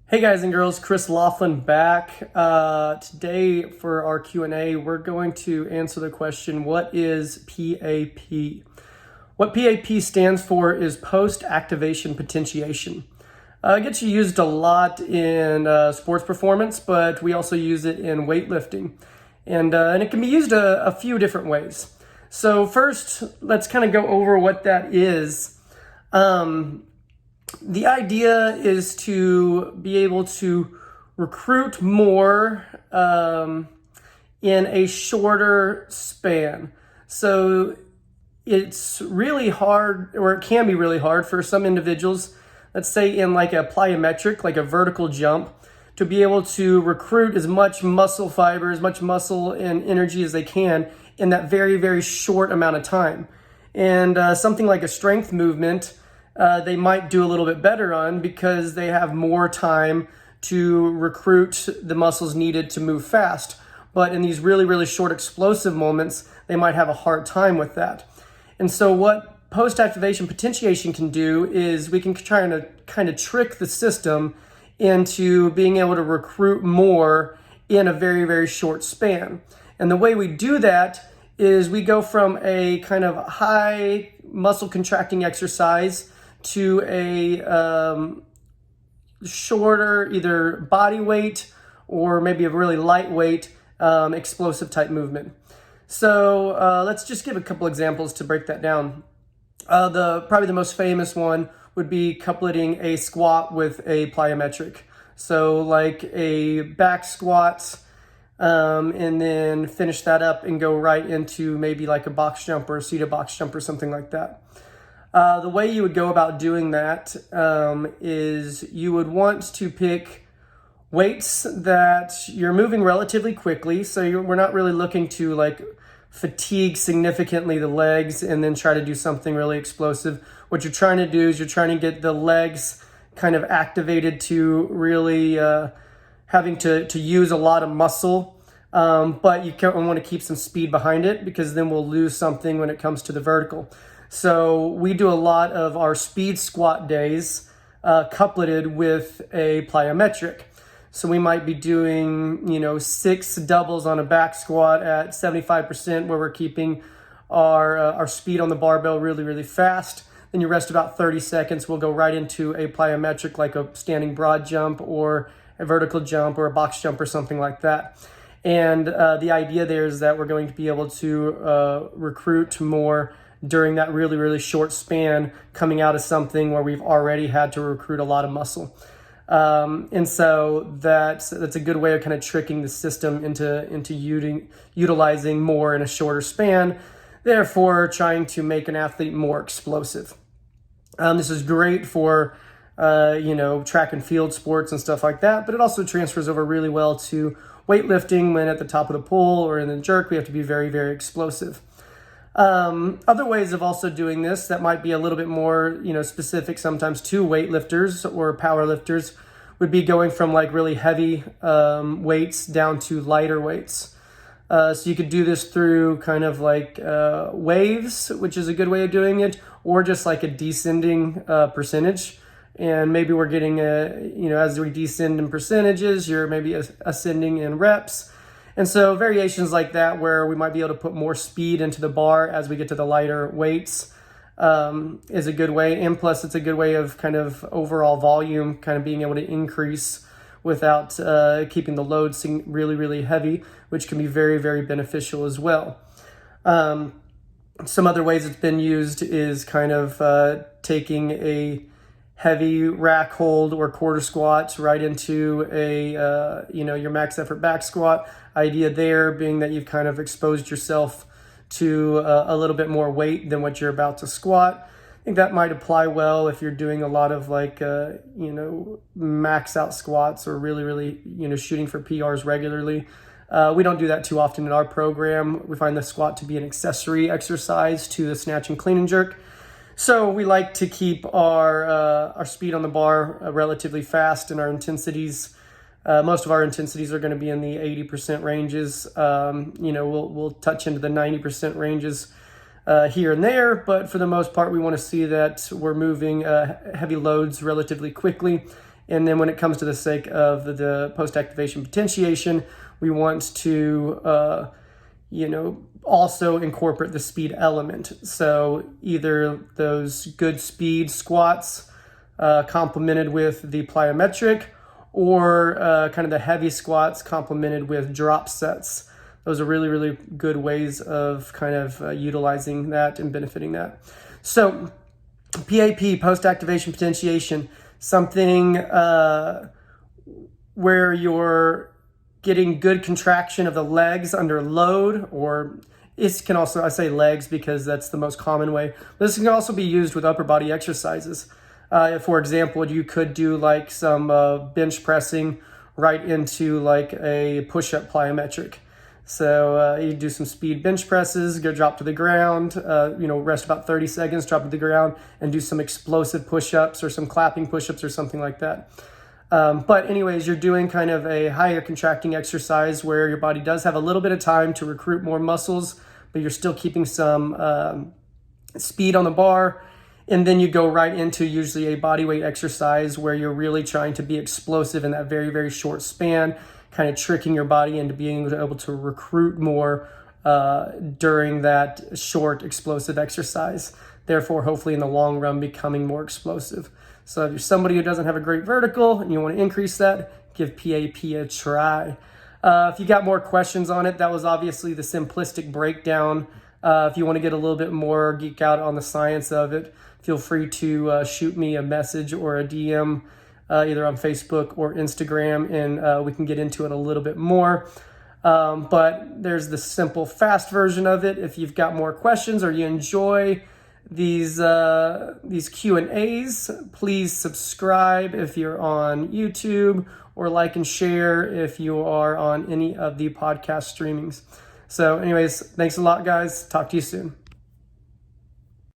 Hey guys and girls, Chris Laughlin back. Today for our Q&A, we're going to answer the question, what is PAP? What PAP stands for is Post Activation Potentiation. It gets used a lot in sports performance, but we also use it in weightlifting. And it can be used a few different ways. So first, let's kind of go over what that is. The idea is to be able to recruit more in a shorter span. So it's really hard, or it can be really hard for some individuals, let's say in like a plyometric, like a vertical jump, to be able to recruit as much muscle fiber, as much muscle and energy as they can in that very, very short amount of time. And something like a strength movement, they might do a little bit better on because they have more time to recruit the muscles needed to move fast. But in these really, really short explosive moments, they might have a hard time with that. And so what post-activation potentiation can do is we can try to kind of trick the system into being able to recruit more in a very, very short span. And the way we do that is we go from a kind of high muscle contracting exercise to a shorter either body weight or maybe a really lightweight explosive type movement. So let's just give a couple examples to break that down. Probably the most famous one would be coupling a squat with a plyometric. So like a back squat, and then finish that up and go right into maybe like a box jump or a seated box jump or something like that. The way you would go about doing that is you would want to pick weights that you're moving relatively quickly. So we're not really looking to like fatigue significantly the legs and then try to do something really explosive. What you're trying to do is you're trying to get the legs kind of activated to really having to use a lot of muscle. But you want to keep some speed behind it because then we'll lose something when it comes to the vertical. So we do a lot of our speed squat days coupleted with a plyometric. So we might be doing, 6 doubles on a back squat at 75% where we're keeping our speed on the barbell really, really fast. Then you rest about 30 seconds. We'll go right into a plyometric like a standing broad jump or a vertical jump or a box jump or something like that. And the idea there is that we're going to be able to recruit more during that really, really short span coming out of something where we've already had to recruit a lot of muscle. And so that's a good way of kind of tricking the system into utilizing more in a shorter span, therefore trying to make an athlete more explosive. This is great for, track and field sports and stuff like that, but it also transfers over really well to weightlifting when at the top of the pull or in the jerk, we have to be very, very explosive. Other ways of also doing this that might be a little bit more, specific sometimes to weightlifters or power lifters would be going from like really heavy weights down to lighter weights. So you could do this through kind of like waves, which is a good way of doing it, or just like a descending percentage. And maybe we're getting as we descend in percentages, you're maybe ascending in reps. And so variations like that where we might be able to put more speed into the bar as we get to the lighter weights is a good way. And plus it's a good way of kind of overall volume kind of being able to increase without keeping the load really, really heavy, which can be very, very beneficial as well. Some other ways it's been used is kind of taking a heavy rack hold or quarter squats right into your max effort back squat. Idea there being that you've kind of exposed yourself to a little bit more weight than what you're about to squat. I think that might apply well if you're doing a lot of like, max out squats or really, really, shooting for PRs regularly. We don't do that too often in our program. We find the squat to be an accessory exercise to the snatch and clean and jerk. So we like to keep our speed on the bar relatively fast and our intensities. Most of our intensities are going to be in the 80% ranges. We'll touch into the 90% ranges here and there, but for the most part, we want to see that we're moving heavy loads relatively quickly And then when it comes to the sake of the post-activation potentiation, we want to, also incorporate the speed element. So either those good speed squats complemented with the plyometric, or kind of the heavy squats complemented with drop sets. Those are really, really good ways of kind of utilizing that and benefiting that. So PAP, post-activation potentiation, something where you're getting good contraction of the legs under load, or it can also, I say legs because that's the most common way. But this can also be used with upper body exercises. For example, you could do like some bench pressing right into like a push-up plyometric. So you do some speed bench presses, go drop to the ground, rest about 30 seconds, drop to the ground, and do some explosive push-ups or some clapping push-ups or something like that. But anyways, you're doing kind of a higher contracting exercise where your body does have a little bit of time to recruit more muscles, but you're still keeping some speed on the bar. And then you go right into usually a body weight exercise where you're really trying to be explosive in that very, very short span, kind of tricking your body into being able to recruit more during that short explosive exercise. Therefore, hopefully in the long run, becoming more explosive. So if you're somebody who doesn't have a great vertical and you want to increase that, give PAP a try. If you got more questions on it, that was obviously the simplistic breakdown. If you want to get a little bit more geek out on the science of it, feel free to shoot me a message or a DM either on Facebook or Instagram, and we can get into it a little bit more. But there's the simple, fast version of it. If you've got more questions or you enjoy these Q&As, please subscribe if you're on YouTube, or like and share if you are on any of the podcast streamings. So anyways, thanks a lot, guys. Talk to you soon.